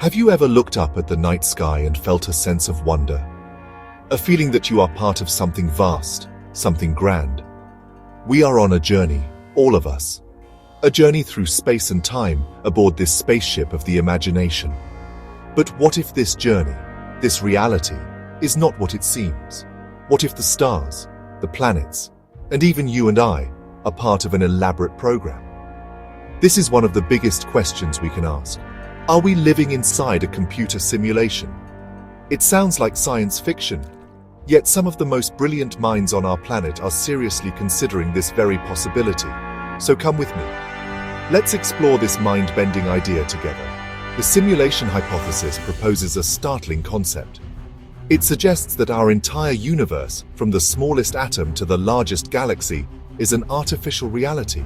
Have you ever looked up at the night sky and felt a sense of wonder? A feeling that you are part of something vast, something grand? We are on a journey, all of us. A journey through space and time aboard this spaceship of the imagination. But what if this journey, this reality, is not what it seems? What if the stars, the planets, and even you and I are part of an elaborate program? This is one of the biggest questions we can ask. Are we living inside a computer simulation? It sounds like science fiction, yet some of the most brilliant minds on our planet are seriously considering this very possibility. So come with me. Let's explore this mind-bending idea together. The simulation hypothesis proposes a startling concept. It suggests that our entire universe, from the smallest atom to the largest galaxy, is an artificial reality.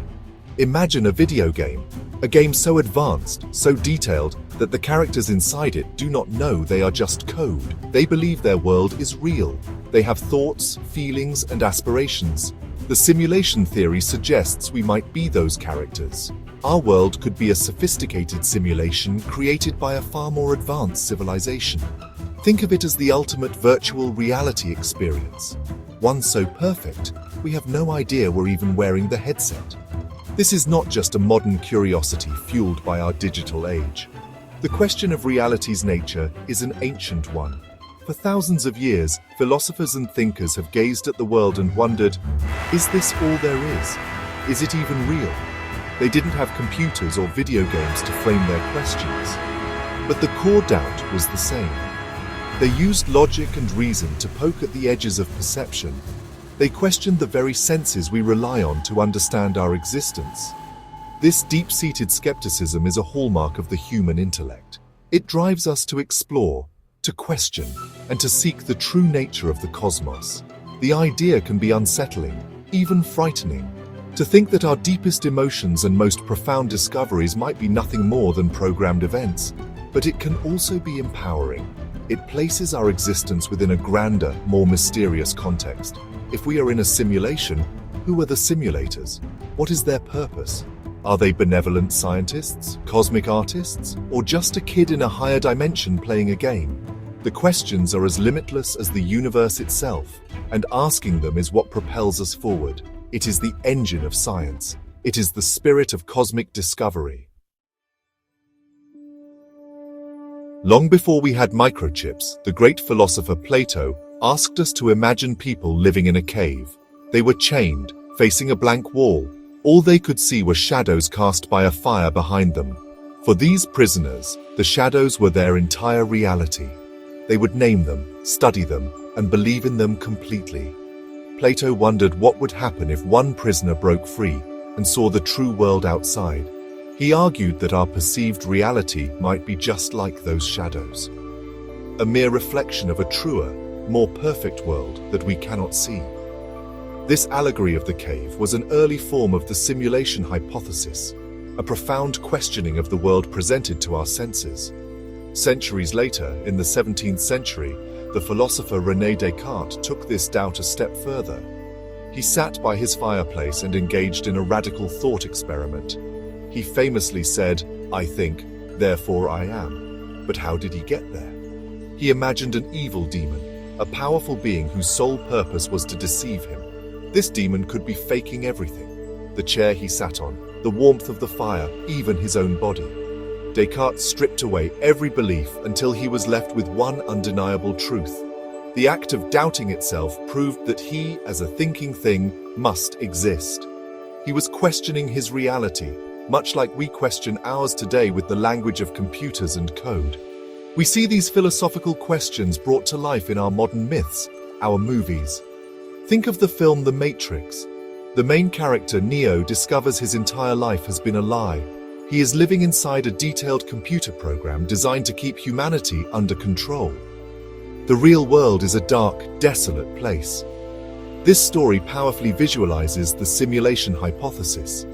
Imagine a video game, a game so advanced, so detailed, that the characters inside it do not know they are just code. They believe their world is real. They have thoughts, feelings, and aspirations. The simulation theory suggests we might be those characters. Our world could be a sophisticated simulation created by a far more advanced civilization. Think of it as the ultimate virtual reality experience. One so perfect, we have no idea we're even wearing the headset. This is not just a modern curiosity fueled by our digital age. The question of reality's nature is an ancient one. For thousands of years, philosophers and thinkers have gazed at the world and wondered, is this all there is? Is it even real? They didn't have computers or video games to frame their questions. But the core doubt was the same. They used logic and reason to poke at the edges of perception. They questioned the very senses we rely on to understand our existence. This deep-seated skepticism is a hallmark of the human intellect. It drives us to explore, to question, and to seek the true nature of the cosmos. The idea can be unsettling, even frightening, to think that our deepest emotions and most profound discoveries might be nothing more than programmed events. But it can also be empowering. It places our existence within a grander, more mysterious context. If we are in a simulation, who are the simulators? What is their purpose? Are they benevolent scientists, cosmic artists, or just a kid in a higher dimension playing a game? The questions are as limitless as the universe itself, and asking them is what propels us forward. It is the engine of science. It is the spirit of cosmic discovery. Long before we had microchips, the great philosopher Plato asked us to imagine people living in a cave. They were chained, facing a blank wall. All they could see were shadows cast by a fire behind them. For these prisoners, the shadows were their entire reality. They would name them, study them, and believe in them completely. Plato wondered what would happen if one prisoner broke free and saw the true world outside. He argued that our perceived reality might be just like those shadows, a mere reflection of a truer, more perfect world that we cannot see. This allegory of the cave was an early form of the simulation hypothesis, a profound questioning of the world presented to our senses. Centuries later, in the 17th century, the philosopher René Descartes took this doubt a step further. He sat by his fireplace and engaged in a radical thought experiment. He famously said, "I think, therefore I am." But how did he get there? He imagined an evil demon, a powerful being whose sole purpose was to deceive him. This demon could be faking everything: the chair he sat on, the warmth of the fire, even his own body. Descartes stripped away every belief until he was left with one undeniable truth. The act of doubting itself proved that he, as a thinking thing, must exist. He was questioning his reality, much like we question ours today with the language of computers and code. We see these philosophical questions brought to life in our modern myths, our movies. Think of the film The Matrix. The main character, Neo, discovers his entire life has been a lie. He is living inside a detailed computer program designed to keep humanity under control. The real world is a dark, desolate place. This story powerfully visualizes the simulation hypothesis.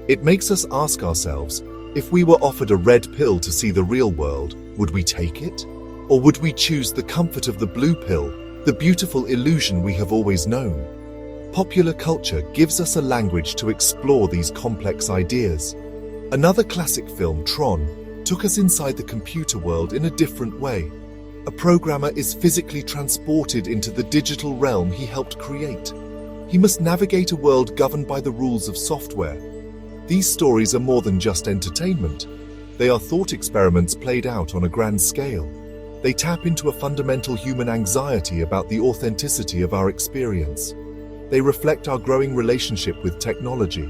It makes us ask ourselves, if we were offered a red pill to see the real world, would we take it? Or would we choose the comfort of the blue pill, the beautiful illusion we have always known? Popular culture gives us a language to explore these complex ideas. Another classic film, Tron, took us inside the computer world in a different way. A programmer is physically transported into the digital realm he helped create. He must navigate a world governed by the rules of software. These stories are more than just entertainment. They are thought experiments played out on a grand scale. They tap into a fundamental human anxiety about the authenticity of our experience. They reflect our growing relationship with technology.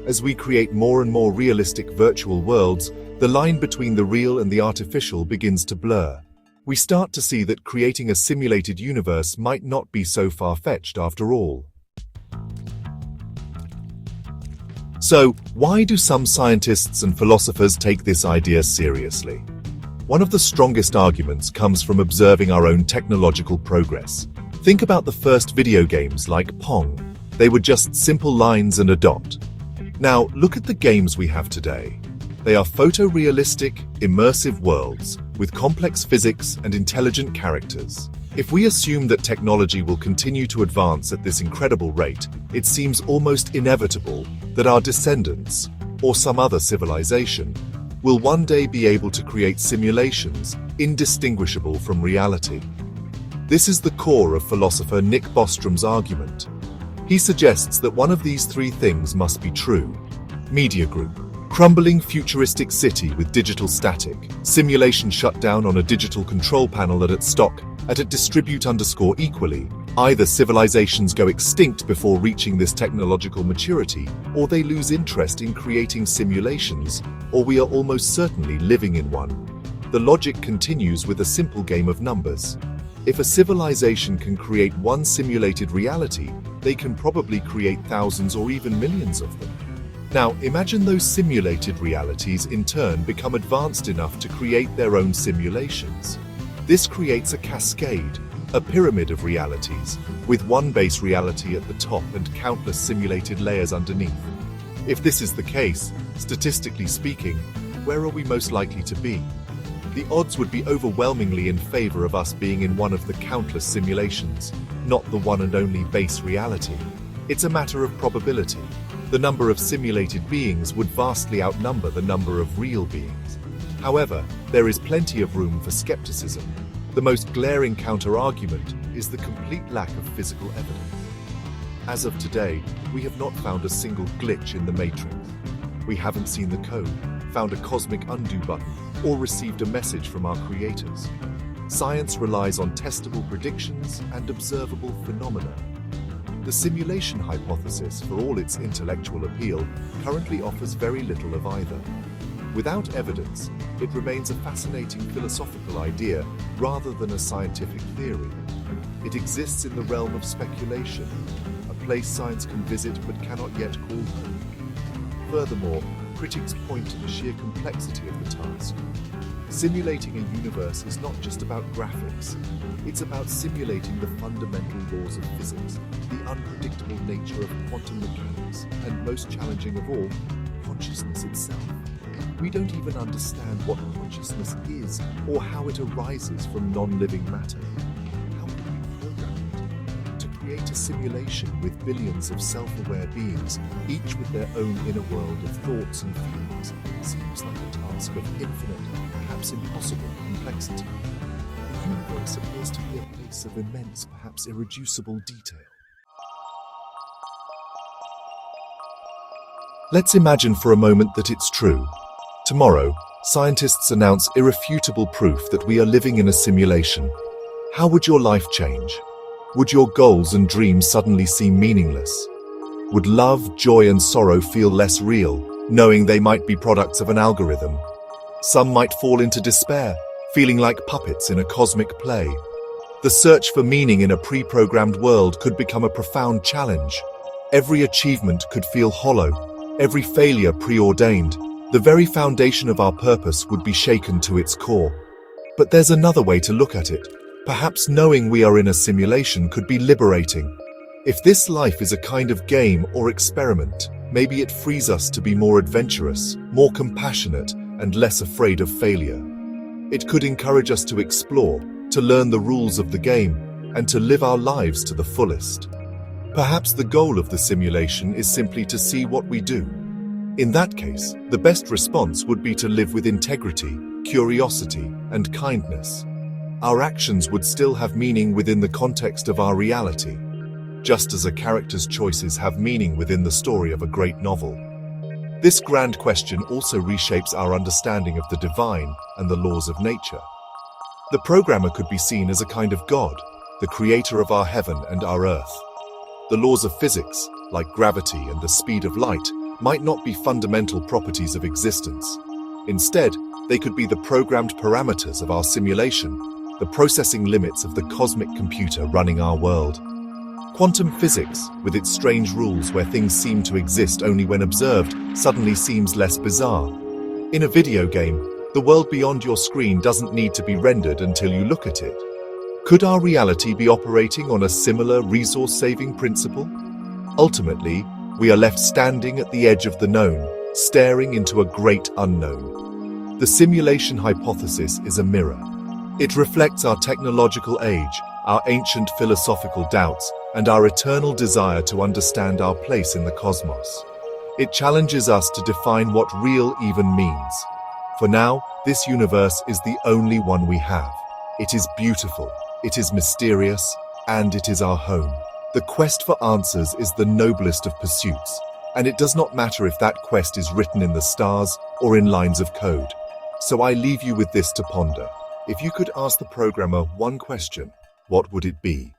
As we create more and more realistic virtual worlds, the line between the real and the artificial begins to blur. We start to see that creating a simulated universe might not be so far-fetched after all. So, why do some scientists and philosophers take this idea seriously? One of the strongest arguments comes from observing our own technological progress. Think about the first video games like Pong. They were just simple lines and a dot. Now, look at the games we have today. They are photorealistic, immersive worlds with complex physics and intelligent characters. If we assume that technology will continue to advance at this incredible rate, it seems almost inevitable that our descendants, or some other civilization, will one day be able to create simulations indistinguishable from reality. This is the core of philosopher Nick Bostrom's argument. He suggests that one of these three things must be true. Media group. Crumbling futuristic city with digital static. Simulation shut down on a digital control panel at stock at a distribute_equally. Either civilizations go extinct before reaching this technological maturity, or they lose interest in creating simulations, or we are almost certainly living in one. The logic continues with a simple game of numbers. If a civilization can create one simulated reality, they can probably create thousands or even millions of them. Now, imagine those simulated realities in turn become advanced enough to create their own simulations. This creates a cascade, a pyramid of realities, with one base reality at the top and countless simulated layers underneath. If this is the case, statistically speaking, where are we most likely to be? The odds would be overwhelmingly in favor of us being in one of the countless simulations, not the one and only base reality. It's a matter of probability. The number of simulated beings would vastly outnumber the number of real beings. However, there is plenty of room for skepticism. The most glaring counter-argument is the complete lack of physical evidence. As of today, we have not found a single glitch in the Matrix. We haven't seen the code, found a cosmic undo button, or received a message from our creators. Science relies on testable predictions and observable phenomena. The simulation hypothesis, for all its intellectual appeal, currently offers very little of either. Without evidence, it remains a fascinating philosophical idea rather than a scientific theory. It exists in the realm of speculation, a place science can visit but cannot yet call home. Furthermore, critics point to the sheer complexity of the task. Simulating a universe is not just about graphics. It's about simulating the fundamental laws of physics, the unpredictable nature of quantum mechanics, and most challenging of all, consciousness itself. We don't even understand what consciousness is or how it arises from non-living matter. How can we program it? To create a simulation with billions of self-aware beings, each with their own inner world of thoughts and feelings, seems like a task of infinite, perhaps impossible complexity. The universe appears to be a place of immense, perhaps irreducible detail. Let's imagine for a moment that it's true. Tomorrow, scientists announce irrefutable proof that we are living in a simulation. How would your life change? Would your goals and dreams suddenly seem meaningless? Would love, joy, and sorrow feel less real, knowing they might be products of an algorithm? Some might fall into despair, feeling like puppets in a cosmic play. The search for meaning in a pre-programmed world could become a profound challenge. Every achievement could feel hollow, every failure preordained. The very foundation of our purpose would be shaken to its core. But there's another way to look at it. Perhaps knowing we are in a simulation could be liberating. If this life is a kind of game or experiment, maybe it frees us to be more adventurous, more compassionate, and less afraid of failure. It could encourage us to explore, to learn the rules of the game, and to live our lives to the fullest. Perhaps the goal of the simulation is simply to see what we do. In that case, the best response would be to live with integrity, curiosity, and kindness. Our actions would still have meaning within the context of our reality, just as a character's choices have meaning within the story of a great novel. This grand question also reshapes our understanding of the divine and the laws of nature. The programmer could be seen as a kind of God, the creator of our heaven and our earth. The laws of physics, like gravity and the speed of light, might not be fundamental properties of existence. Instead, they could be the programmed parameters of our simulation, the processing limits of the cosmic computer running our world. Quantum physics, with its strange rules where things seem to exist only when observed, suddenly seems less bizarre. In a video game, the world beyond your screen doesn't need to be rendered until you look at it. Could our reality be operating on a similar resource-saving principle? Ultimately, we are left standing at the edge of the known, staring into a great unknown. The simulation hypothesis is a mirror. It reflects our technological age, our ancient philosophical doubts, and our eternal desire to understand our place in the cosmos. It challenges us to define what real even means. For now, this universe is the only one we have. It is beautiful, it is mysterious, and it is our home. The quest for answers is the noblest of pursuits, and it does not matter if that quest is written in the stars or in lines of code. So I leave you with this to ponder. If you could ask the programmer one question, what would it be?